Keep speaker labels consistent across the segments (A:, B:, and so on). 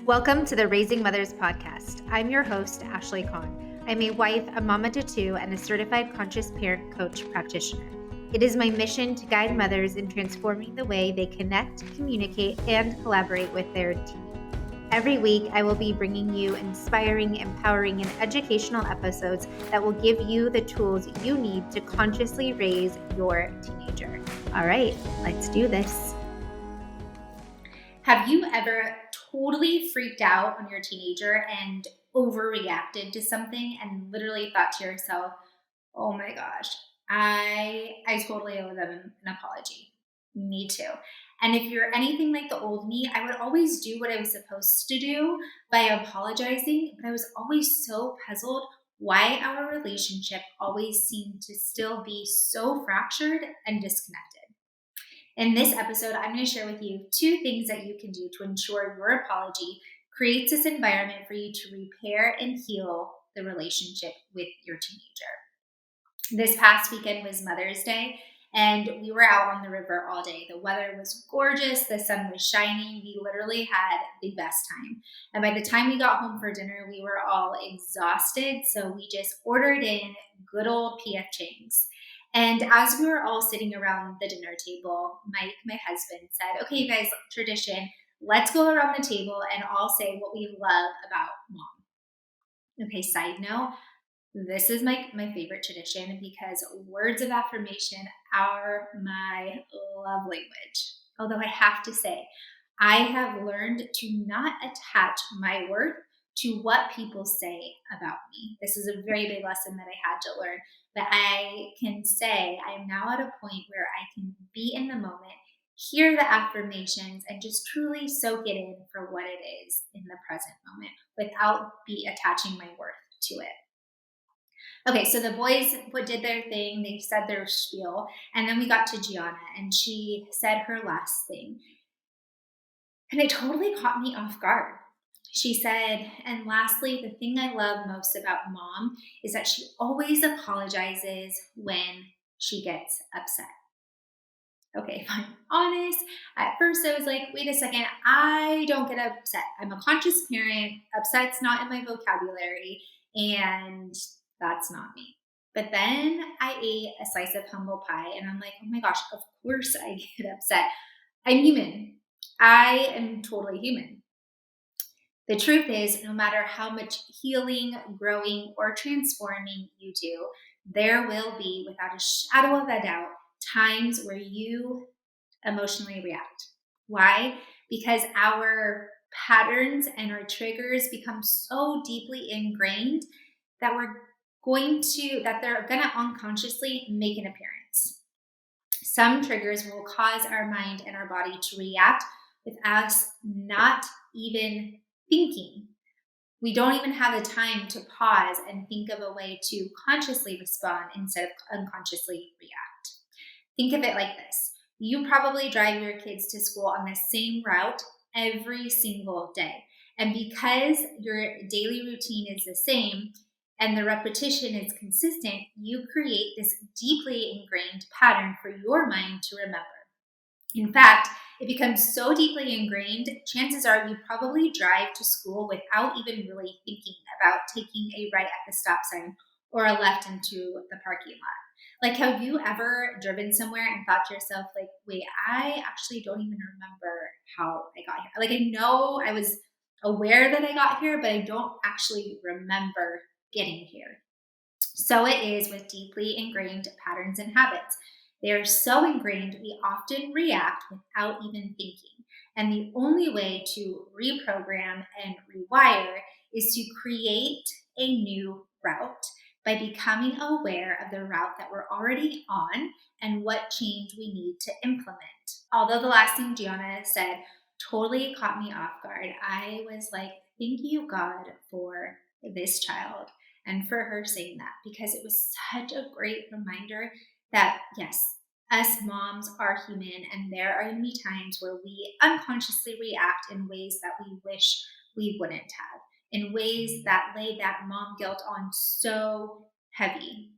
A: Welcome to the Raising Mothers podcast. I'm your host, Ashley Kahn. I'm a wife, a mama to two, and a certified conscious parent coach practitioner. It is my mission to guide mothers in transforming the way they connect, communicate, and collaborate with their teen. Every week, I will be bringing you inspiring, empowering, and educational episodes that will give you the tools you need to consciously raise your teenager. All right, let's do this. Have you ever totally freaked out on your teenager and overreacted to something and literally thought to yourself, oh my gosh, I totally owe them an apology. Me too. And if you're anything like the old me, I would always do what I was supposed to do by apologizing, but I was always so puzzled why our relationship always seemed to still be so fractured and disconnected. In this episode, I'm going to share with you 2 things that you can do to ensure your apology creates this environment for you to repair and heal the relationship with your teenager. This past weekend was Mother's Day, and we were out on the river all day. The weather was gorgeous, the sun was shining. We literally had the best time. And by the time we got home for dinner, we were all exhausted, so we just ordered in good old PF Chang's. And as we were all sitting around the dinner table, Mike, my husband, said, okay, you guys, tradition, let's go around the table and all say what we love about mom. Okay, side note, this is my favorite tradition because words of affirmation are my love language. Although I have to say, I have learned to not attach my worth to what people say about me. This is a very big lesson that I had to learn. But I can say I am now at a point where I can be in the moment, hear the affirmations, and just truly soak it in for what it is in the present moment without be attaching my worth to it. Okay, so the boys did their thing. They said their spiel. And then we got to Gianna, and she said her last thing. And it totally caught me off guard. She said, and lastly, the thing I love most about mom is that she always apologizes when she gets upset. Okay, if I'm honest, at first I was like, wait a second, I don't get upset. I'm a conscious parent. Upset's not in my vocabulary, and that's not me. But then I ate a slice of humble pie, and I'm like, oh my gosh, of course I get upset. I'm human. I am totally human. The truth is, no matter how much healing, growing, or transforming you do, there will be, without a shadow of a doubt, times where you emotionally react. Why? Because our patterns and our triggers become so deeply ingrained that they're gonna unconsciously make an appearance. Some triggers will cause our mind and our body to react with us not even thinking. We don't even have the time to pause and think of a way to consciously respond instead of unconsciously react. Think of it like this. You probably drive your kids to school on the same route every single day. And because your daily routine is the same and the repetition is consistent, you create this deeply ingrained pattern for your mind to remember. In fact, it becomes so deeply ingrained, chances are you probably drive to school without even really thinking about taking a right at the stop sign or a left into the parking lot. Like, have you ever driven somewhere and thought to yourself, like, wait, I actually don't even remember how I got here. Like, I know I was aware that I got here, but I don't actually remember getting here. So it is with deeply ingrained patterns and habits. They are so ingrained, we often react without even thinking. And the only way to reprogram and rewire is to create a new route by becoming aware of the route that we're already on and what change we need to implement. Although the last thing Gianna said totally caught me off guard, I was like, thank you, God, for this child and for her saying that, because it was such a great reminder that yes, us moms are human, and there are going to be times where we unconsciously react in ways that we wish we wouldn't have, in ways that lay that mom guilt on so heavy.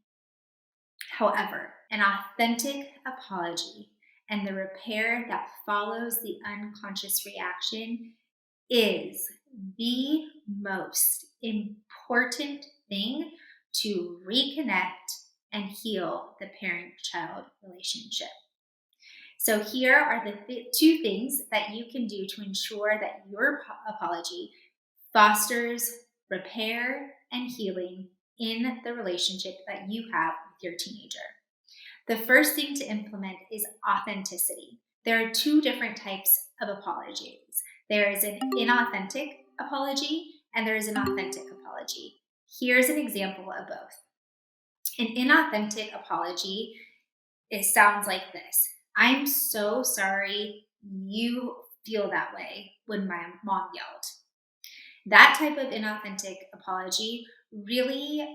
A: However, an authentic apology and the repair that follows the unconscious reaction is the most important thing to reconnect and heal the parent-child relationship. So here are the two things that you can do to ensure that your apology fosters repair and healing in the relationship that you have with your teenager. The first thing to implement is authenticity. There are two different types of apologies. There is an inauthentic apology and there is an authentic apology. Here's an example of both. An inauthentic apology, it sounds like this. I'm so sorry you feel that way when my mom yelled. That type of inauthentic apology really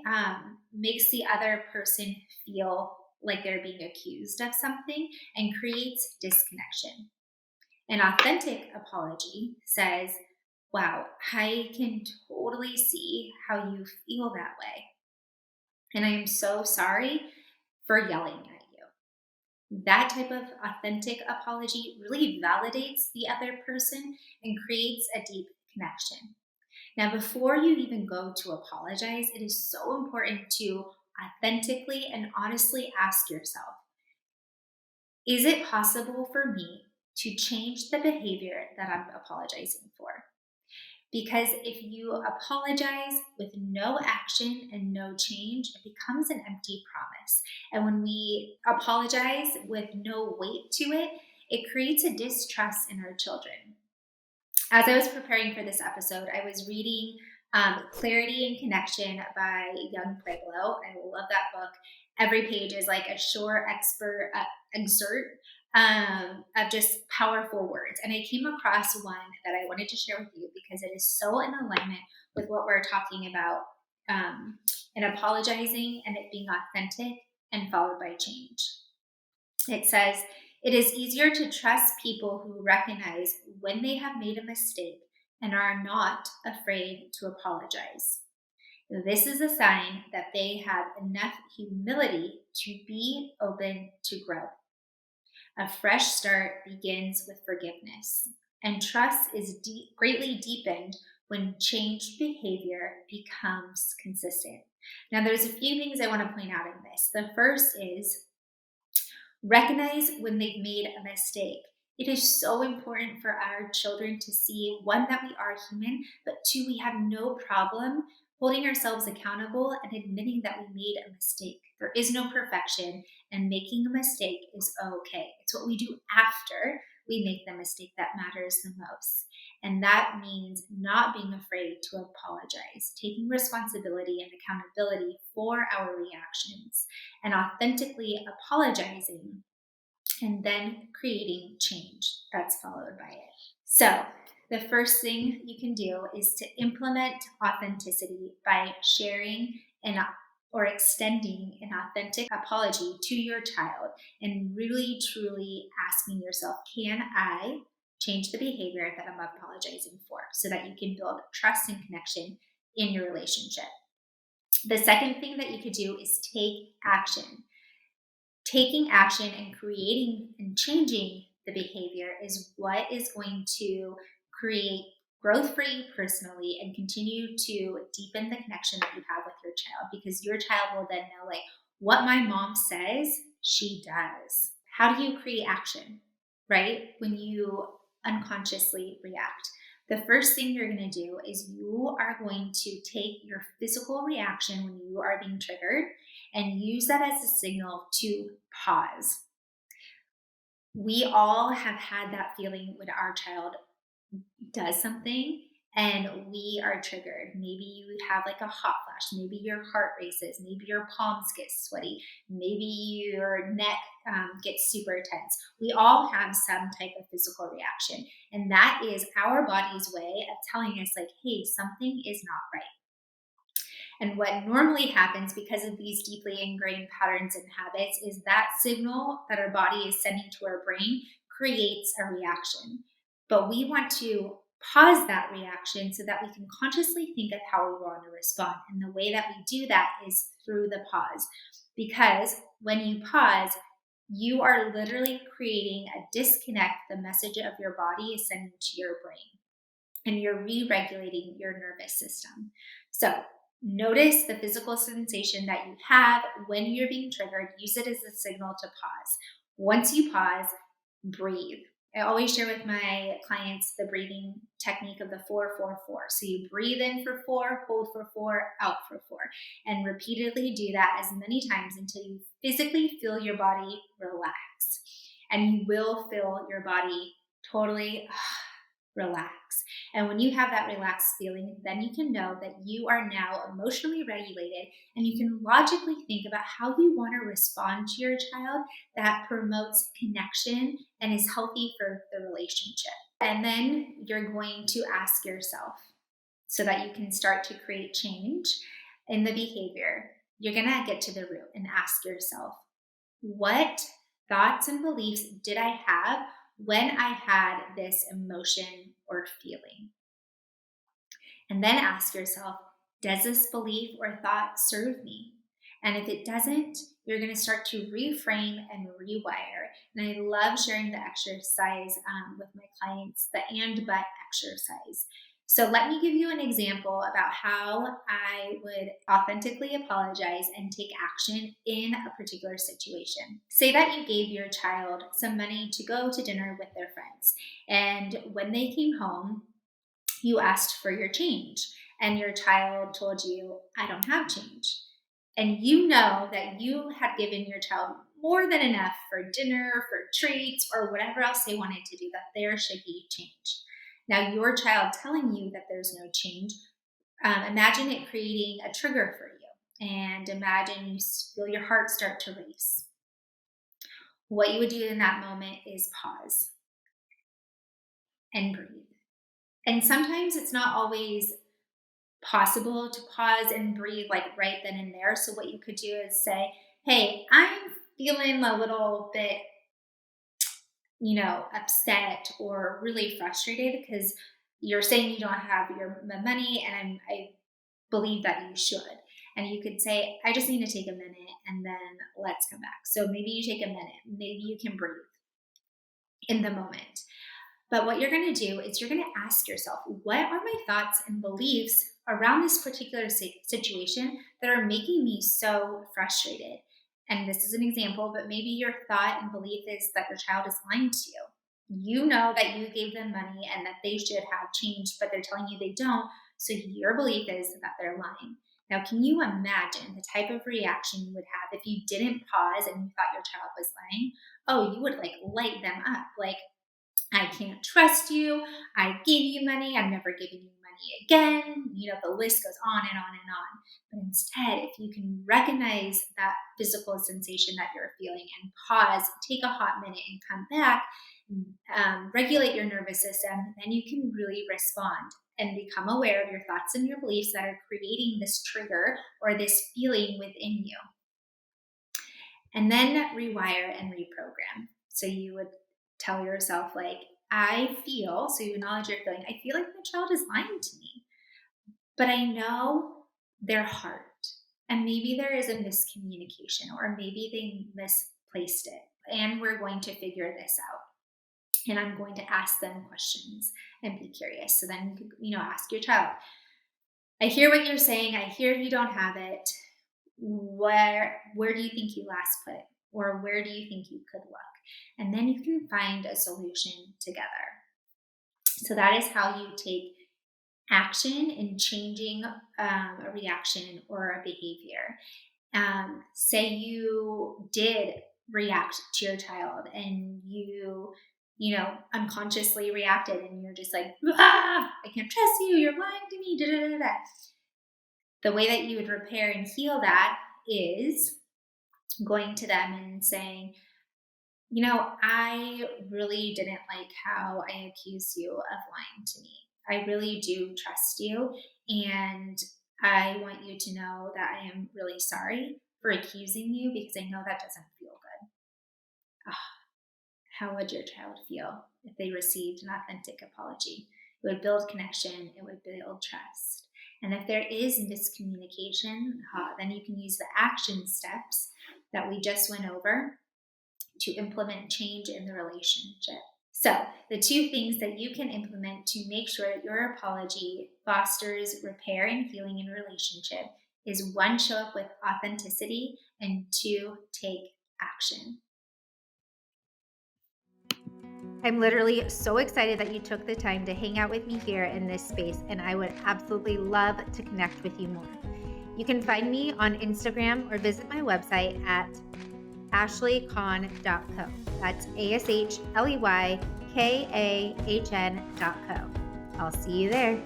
A: makes the other person feel like they're being accused of something and creates disconnection. An authentic apology says, wow, I can totally see how you feel that way. And I am so sorry for yelling at you. That type of authentic apology really validates the other person and creates a deep connection. Now, before you even go to apologize, it is so important to authentically and honestly ask yourself, is it possible for me to change the behavior that I'm apologizing for? Because if you apologize with no action and no change, it becomes an empty promise. And when we apologize with no weight to it, it creates a distrust in our children. As I was preparing for this episode, I was reading Clarity and Connection by Young Pueblo. I love that book. Every page is like a short excerpt of just powerful words. And I came across one that I wanted to share with you because it is so in alignment with what we're talking about in apologizing and it being authentic and followed by change. It says, it is easier to trust people who recognize when they have made a mistake and are not afraid to apologize. This is a sign that they have enough humility to be open to growth. A fresh start begins with forgiveness, and trust is greatly deepened when changed behavior becomes consistent. Now, there's a few things I want to point out in this. The first is recognize when they've made a mistake. It is so important for our children to see, one, that we are human, but two, we have no problem holding ourselves accountable and admitting that we made a mistake. There is no perfection, and making a mistake is okay. It's what we do after we make the mistake that matters the most. And that means not being afraid to apologize, taking responsibility and accountability for our reactions, and authentically apologizing, and then creating change that's followed by it. So, the first thing you can do is to implement authenticity by sharing or extending an authentic apology to your child and really truly asking yourself, can I change the behavior that I'm apologizing for, so that you can build trust and connection in your relationship. The second thing that you could do is take action. Taking action and creating and changing the behavior is what is going to create growth for you personally and continue to deepen the connection that you have with your child, because your child will then know, like, what my mom says, she does. How do you create action, right? When you unconsciously react. The first thing you're going to do is you are going to take your physical reaction when you are being triggered and use that as a signal to pause. We all have had that feeling when our child does something and we are triggered. Maybe you have like a hot flash. Maybe your heart races. Maybe your palms get sweaty. Maybe your neck gets super tense. We all have some type of physical reaction. And that is our body's way of telling us, like, hey, something is not right. And what normally happens because of these deeply ingrained patterns and habits is that signal that our body is sending to our brain creates a reaction. But we want to pause that reaction so that we can consciously think of how we want to respond. And the way that we do that is through the pause. Because when you pause, you are literally creating a disconnect the message of your body is sending to your brain. and you're re-regulating your nervous system. So notice the physical sensation that you have when you're being triggered. Use it as a signal to pause. Once you pause, breathe. I always share with my clients the breathing technique of the 4-4-4. So you breathe in for 4, hold for 4, out for 4, and repeatedly do that as many times until you physically feel your body relax. And you will feel your body totally relax. And when you have that relaxed feeling, then you can know that you are now emotionally regulated, and you can logically think about how you want to respond to your child that promotes connection and is healthy for the relationship. And then you're going to ask yourself, so that you can start to create change in the behavior. You're going to get to the root and ask yourself, what thoughts and beliefs did I have when I had this emotion or feeling? And then ask yourself, does this belief or thought serve me? And if it doesn't, you're going to start to reframe and rewire. And I love sharing the exercise with my clients, the and but exercise. So let me give you an example about how I would authentically apologize and take action in a particular situation. Say that you gave your child some money to go to dinner with their friends. And when they came home, you asked for your change, and your child told you, I don't have change. And you know that you had given your child more than enough for dinner, for treats, or whatever else they wanted to do, that there should be change. Now, your child telling you that there's no change, imagine it creating a trigger for you. And imagine you feel your heart start to race. What you would do in that moment is pause and breathe. And sometimes it's not always possible to pause and breathe like right then and there. So what you could do is say, hey, I'm feeling a little bit, upset or really frustrated because you're saying you don't have your money, and I believe that you should. And you could say, I just need to take a minute and then let's come back. So maybe you take a minute, maybe you can breathe in the moment. But what you're going to do is you're going to ask yourself, what are my thoughts and beliefs around this particular situation that are making me so frustrated? And this is an example, but maybe your thought and belief is that your child is lying to you. You know that you gave them money and that they should have change, but they're telling you they don't. So your belief is that they're lying. Now, can you imagine the type of reaction you would have if you didn't pause and you thought your child was lying? Oh, you would light them up. I can't trust you. I gave you money. I'm never giving you money again. The list goes on and on and on. But instead, if you can recognize that physical sensation that you're feeling and pause, take a hot minute and come back, regulate your nervous system, then you can really respond and become aware of your thoughts and your beliefs that are creating this trigger or this feeling within you. And then rewire and reprogram. So you would tell yourself, I feel, so you acknowledge your feeling, I feel like my child is lying to me, but I know their heart. And maybe there is a miscommunication, or maybe they misplaced it. And we're going to figure this out. And I'm going to ask them questions and be curious. So then you could, ask your child, I hear what you're saying. I hear you don't have it. Where do you think you last put it? Or where do you think you could look? And then you can find a solution together. So that is how you take action in changing a reaction or a behavior. Say you did react to your child and you unconsciously reacted, and you're just like, I can't trust you, you're lying to me, da, da, da, da. The way that you would repair and heal that is going to them and saying, I really didn't like how I accused you of lying to me. I really do trust you, and I want you to know that I am really sorry for accusing you, because I know that doesn't feel good. How would your child feel if they received an authentic apology? It would build connection, it would build trust. And if there is miscommunication, then you can use the action steps that we just went over to implement change in the relationship. So, the two things that you can implement to make sure that your apology fosters repair and healing in a relationship is one, show up with authenticity, and two, take action. I'm literally so excited that you took the time to hang out with me here in this space, and I would absolutely love to connect with you more. You can find me on Instagram or visit my website at ashleycahn.co. That's ASHLEYKAHN.co. I'll see you there.